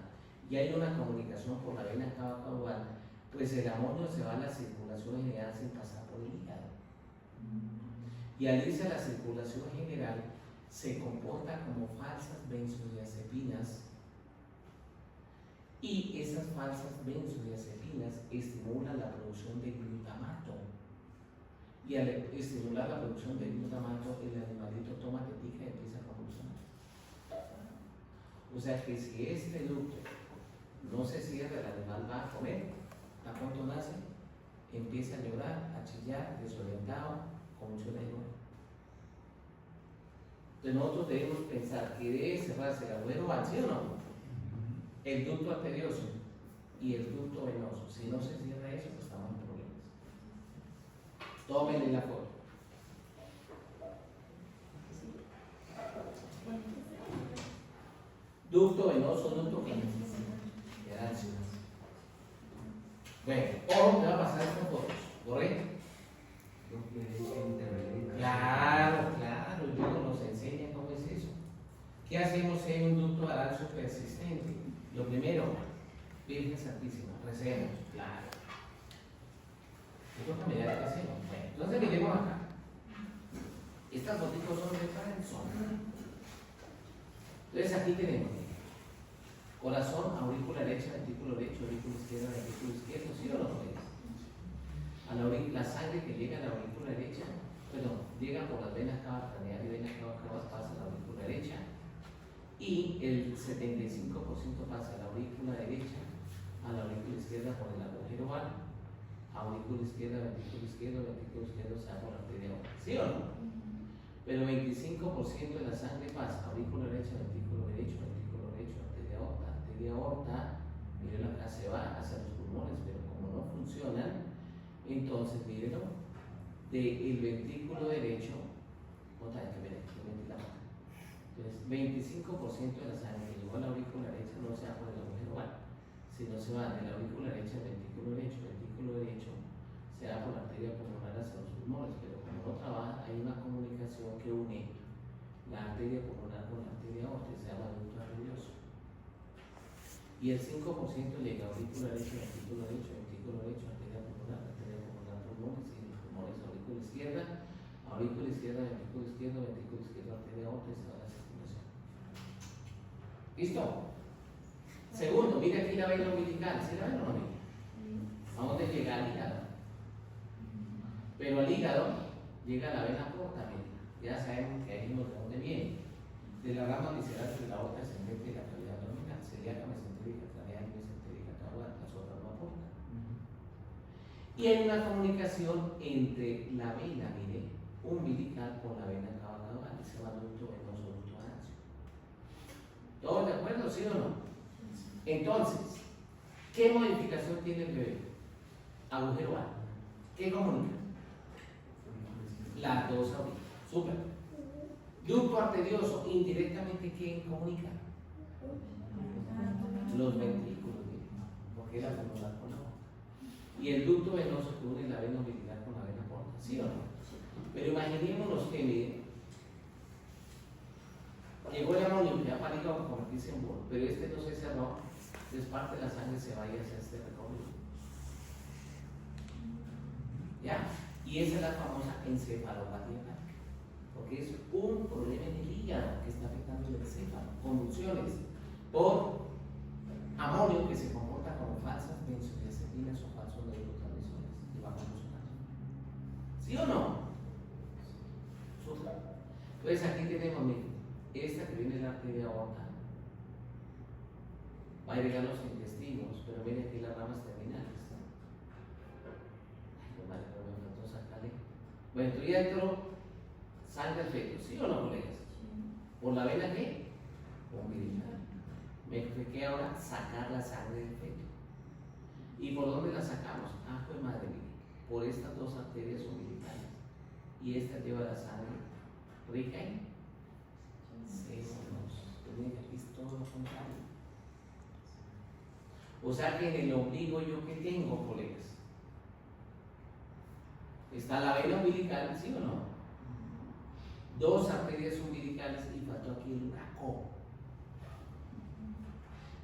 y hay una comunicación por la vena cava caudal, pues el amonio se va a la circulación general sin pasar por el hígado. Y al irse a la circulación general se comporta como falsas benzodiazepinas, y esas falsas benzodiazepinas estimulan la producción de glutamato, y al estimular la producción de glutamato el animalito toma tetica y empieza a convulsionar. O sea que si este ducto no se cierra, el animal va a comer. ¿A cuánto nace? Empieza a llorar, a chillar, desorientado, con mucho dolor. Entonces nosotros debemos pensar que debe cerrarse el agujero anal, ¿sí o no? El ducto arterioso y el ducto venoso. Si no se cierra eso, pues estamos en problemas. Tómenle la foto. Ducto venoso, ducto venoso. Bueno, ojo, te va a pasar estas fotos, ¿correcto? Claro, claro, y luego nos enseñan cómo es eso. ¿Qué hacemos si hay un ducto arancio persistente? Lo primero, Virgen Santísima, recemos, claro. Esto también qué hacemos. Bueno, entonces miremos acá. Estas fotitos son de Franson. Entonces aquí tenemos corazón, aurícula derecha, ventrículo derecho, aurícula izquierda, ventrículo izquierdo, ¿sí o no? La sangre que llega a la aurícula derecha, llega por las venas cava craneal y venas cava caudal, pasa a la aurícula derecha, y el 75% pasa a la aurícula derecha, a la aurícula izquierda por el agujero vano, aurícula izquierda, ventrículo izquierdo se va por la arteria aorta, ¿sí o no? Pero 25% de la sangre pasa aurícula derecha, ventrículo derecho, arteria aorta, miren acá se va hacia los pulmones, pero como no funcionan, entonces mírenlo, del ventrículo derecho, entonces 25% de la sangre que llegó a la aurícula derecha no se va por el agujero vano, sino se va de la aurícula derecha al ventrículo derecho se va por la arteria pulmonar hacia los pulmones, pero como no trabaja, hay una comunicación que une la arteria pulmonar con la arteria aorta, se llama ducto arterioso. Y el 5% llega a aurícula derecha, ventrículo derecho, arteria pulmonar, pulmones, y los pulmones, aurícula izquierda, ventrículo izquierdo, arteria aorta, y se va a la circulación. ¿Listo? Segundo, mira aquí la vena umbilical, ¿sí la ven o no? ¿A dónde llega? Al hígado. Pero al hígado llega la vena porta, ya sabemos que ahí vimos de dónde viene. De la rama visceral de la aorta ascendente y la cavidad abdominal, celíaca, mesentérica, craneal, mesentérica, caudal, las otras no aportan. Y hay una comunicación entre la vena, mire, umbilical con la vena cava caudal, y se llama ducto venoso, ducto arancio. ¿Todos de acuerdo, sí o no? Entonces, ¿qué modificación tiene el bebé? Agujero vano. ¿Qué comunica? Las dos aurículas. Súper. Ducto arterioso, indirectamente, ¿quién comunica? Los ventrículos, porque es la pulmonar con la aorta. Y el ducto venoso que une la vena umbilical con la vena porta, ¿sí o no? Pero imaginémonos que, miren, llegó el amonio que ya para ir a convertirse en bolo, pero este no se cerró, entonces parte de la sangre se vaya hacia este recorrido. ¿Ya? Y esa es la famosa encefalopatía hepática, porque es un problema en el hígado que está afectando el encéfalo, convulsiones por amonio que se comporta como falsas benzodiazepinas o falsos neurotransmisores y va convulsionando. ¿Sí o no? Súper. Entonces aquí tenemos, miren, esta que viene es la arteria aorta, va a llegar a los intestinos, pero miren aquí las ramas terminales. Ay, no vale, pero me faltó sacarle. Bueno, entonces ya entró sangre al feto, ¿sí o no, colegas? ¿Por la vena qué? Umbilical. Me queda ahora sacar la sangre del feto. ¿Y por dónde la sacamos? Ah, pues madre mía, por estas dos arterias umbilicales. Y esta lleva la sangre rica en sésanos. Miren, aquí es todo lo contrario. O sea que en el ombligo yo que tengo, colegas, está la vena umbilical, ¿sí o no? Dos arterias umbilicales y faltó aquí el braco.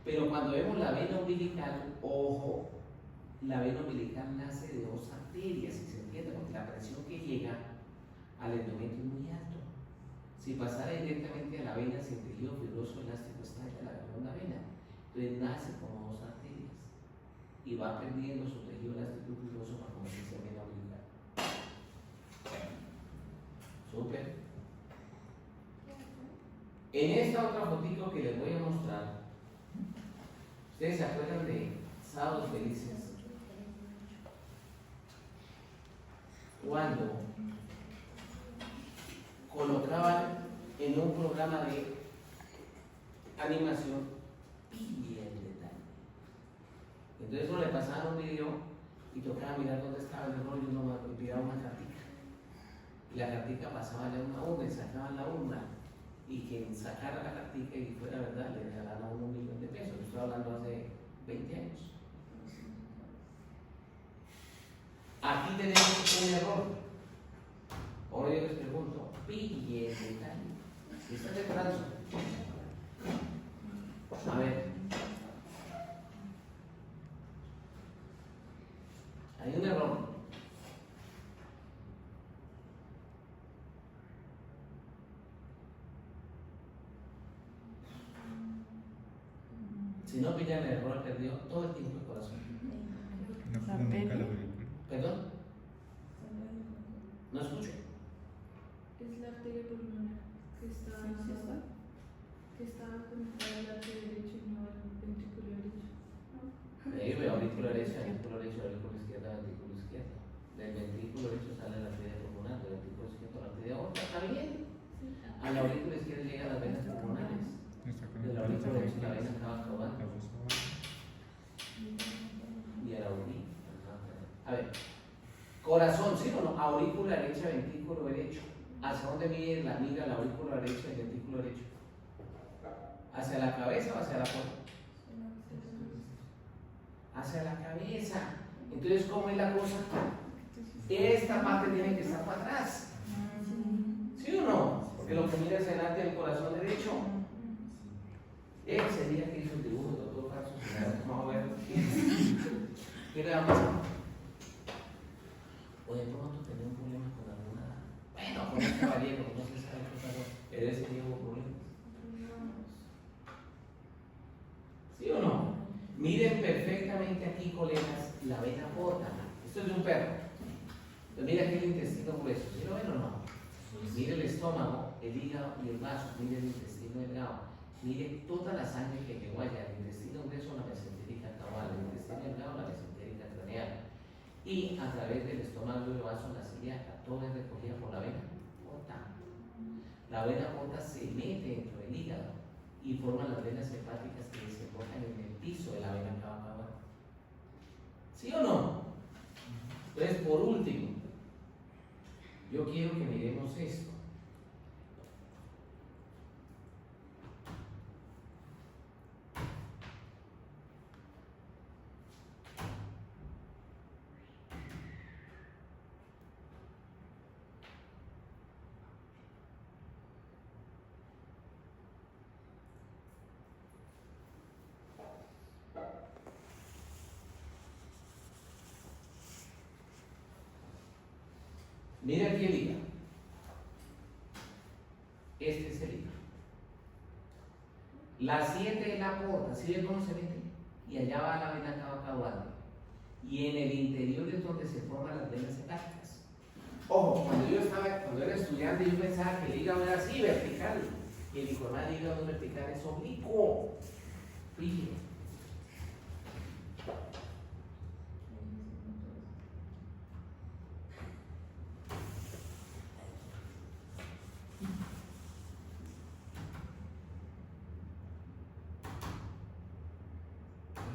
Pero cuando vemos la vena umbilical, ojo, la vena umbilical nace de dos arterias, si se entiende, porque la presión que llega al endometrio es muy alto. Si pasara directamente a la vena sin tejido fibroso elástico, está en la segunda vena. Entonces nace como dos arterias y va perdiendo su tejido elástico fibroso para convertirse en vena umbilical. Súper. En esta otra fotito que les voy a mostrar, ¿ustedes se acuerdan de Sábados Felices? Cuando colocaban en un programa de animación y el detalle. Entonces uno le pasaban un video y tocaba mirar dónde estaba el error y uno enviaba una cartica. Y la cartica pasaba a una urna y sacaban la urna. Y quien sacara la cartica y fuera verdad le regalaban a uno 1.000.000 de pesos. Estoy hablando hace 20 años. Aquí tenemos un error. Ahora yo les pregunto, pille el detalle. Si está de brazo. A ver. Hay un error. Si no pillan el error, perdió todo el tiempo el corazón. No, nunca lo vi. ¿Perdón? No escucho. Es la arteria pulmonar que está conectada al arteria derecha y no al ventrículo derecho. Ahí veo aurículo derecho, aurículo derecho, aurículo izquierda, ventrículo izquierdo. Del ventrículo derecho sale la arteria pulmonar, del ventrículo izquierdo la arteria aorta. ¿Está bien? A la aurícula izquierda llegan las venas pulmonares. De la aurícula derecha la vena cava caudal. Y a la aurícula. A ver. Corazón, ¿sí o no? Aurícula derecha, ventrículo derecho. ¿Hacia dónde mira la aurícula derecha y el ventrículo derecho? ¿Hacia la cabeza o hacia la cola? Hacia la cabeza. Entonces, ¿cómo es la cosa? Esta parte tiene que estar para atrás. ¿Sí o no? Porque lo que mira es el arte del corazón derecho. Ese día que hizo el dibujo, el doctor Carlos, vamos a ver. ¿Qué le vamos a hacer? O de pronto tenía un problema con alguna. Bueno, con el caballero, no se sabe qué pasó, pero ese día hubo problemas. ¿Sí o no? Miren perfectamente aquí, colegas, la vena porta. Esto es de un perro. Entonces, mira aquí el intestino grueso. ¿Sí lo ven o no? Mire el estómago, el hígado y el vaso. Mire el intestino delgado. Mire toda la sangre que llegó allá. El intestino grueso, la mesentérica caudal. El intestino delgado, la mesentérica craneal. Y a través del estómago y el vaso, la ciliaca. Todo es recogida por la vena porta. La vena porta se mete dentro del hígado y forma las venas hepáticas que desembocan en el piso de la vena cava caudal. ¿Sí o no? Entonces, por último, yo quiero que miremos esto. Mira aquí el hígado. Este es el hígado. La 7 es la porta, ¿sí ve cómo se mete? Y allá va la vena cava caudal. Y en el interior es donde se forman las venas hepáticas. Ojo, cuando era estudiante yo pensaba que el hígado era así, vertical. Y el hijo de hígado vertical es oblicuo. Fíjense.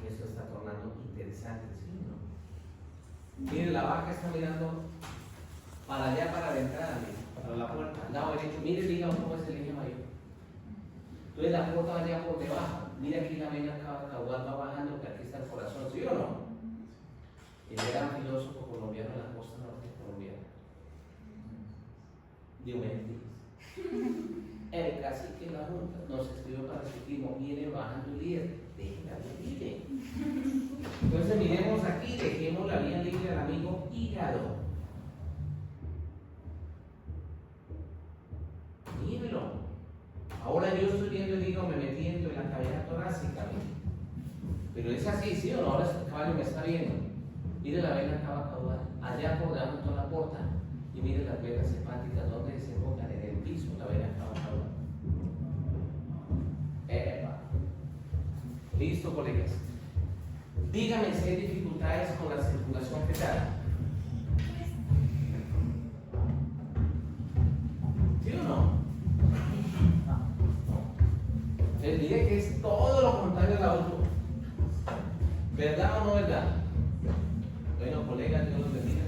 Y eso está tornando interesante, ¿sí o no? Miren, la vaca está mirando para allá, para la entrada, miren, para la puerta, al lado derecho. Mire el hígado cómo es el eje mayor. Entonces la puerta va allá por debajo. Mira aquí la vena caudal va bajando, que aquí está el corazón, ¿sí o no? El gran filósofo colombiano de la costa norte colombiana, Diomedes. El cacique de la Junta nos escribió para su primo, viene bajando el líder, déjenla libre. Entonces miremos aquí, dejemos la vía libre al amigo hígado. Mírelo. Ahora yo estoy viendo el hígado me metiendo en la cavidad torácica, ¿sí? Pero es así, ¿sí o no? Ahora el caballo me está viendo. Mire la vena cava caudal, allá por debajo de la porta, y mire las venas hepáticas donde desembocan en el piso, la vena cava caudal. ¡Epa! Listo, colegas. Díganme si hay dificultades con la circulación fetal. ¿Sí o no? Les diré que es todo lo contrario al auto. ¿Verdad o no verdad? Bueno, colegas, Dios los bendiga.